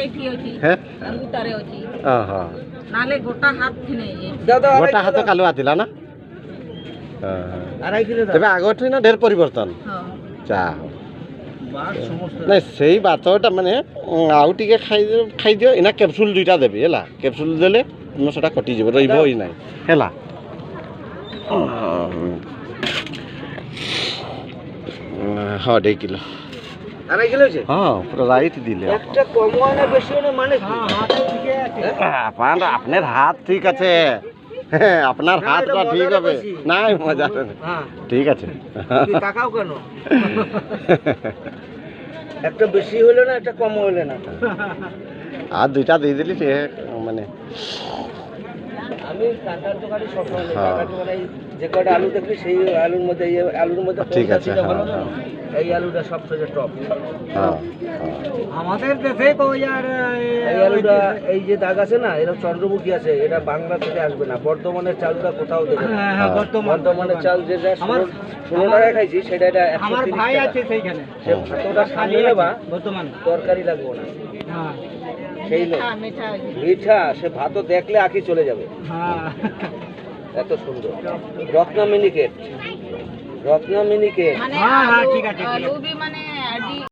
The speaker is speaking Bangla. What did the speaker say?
ଏଠି ଅଛି ହେ ଅଙ୍ଗୁଟାରେ ଅଛି ଓହୋ ନାଲେ ଗୋଟା ହାତ ଥିନେ ଗୋଟା ହାତ କାଲୁଆ ଥିଲା ନା ତେବେ ଆଗଠୁ ନା ଢେର ପରିବର୍ତ୍ତନ ଚା ନାଇଁ ସେଇ ବାତଟା ମାନେ ଆଉ ଟିକେ ଖାଇଦିଅ ଏଇନା କ୍ୟାପସୁଲ ଦୁଇଟା ଦେବି ହେଲା କ୍ୟାପସୁଲ ଦେଲେ ସେଟା କଟିଯିବ ରହିବ ହିଁ ନାହିଁ ହେଲା ହଁ 2 କିଲୋ हाँ पूरा राइट दिले একটা কমও না বেশিও না মানে কি আপনার আপনার হাত ঠিক আছে আপনার হাতটা ঠিক হবে না মজা ঠিক আছে কি তাকাও কেন একটা বেশি হলো না একটা কম হলো না আর দুইটা দিয়ে দিলি সে মানে আমি কাঁটার দোকানে সব সময় কাঁটার দোকানে যে কটা আলু দেখবি সেই আলুর মধ্যে ঠিক আছে এই আলুটা সবচেয়ে টপ আমাদের দেশে কই আর এই আলুটা এই যে দাগ আছে না এরকম চন্দ্রমুখী আছে এটা বাংলা থেকে আসবে না বর্তমানের চালটা কোথাও দেবে না বর্তমানের চাল যে আমার 16 টাকা খাইছি সেটা এটা আমার ভাই আছে সেইখানে সে ভাতটা সানিয়ে নেবা বর্তমানে তরকারি লাগবে না হ্যাঁ সেই মিঠা সে ভাতও দেখলে আঁকি চলে যাবে হ্যাঁ এত সুন্দর রত্না মিনিকেট হ্যাঁ হ্যাঁ ঠিক আছে আলু भी মানে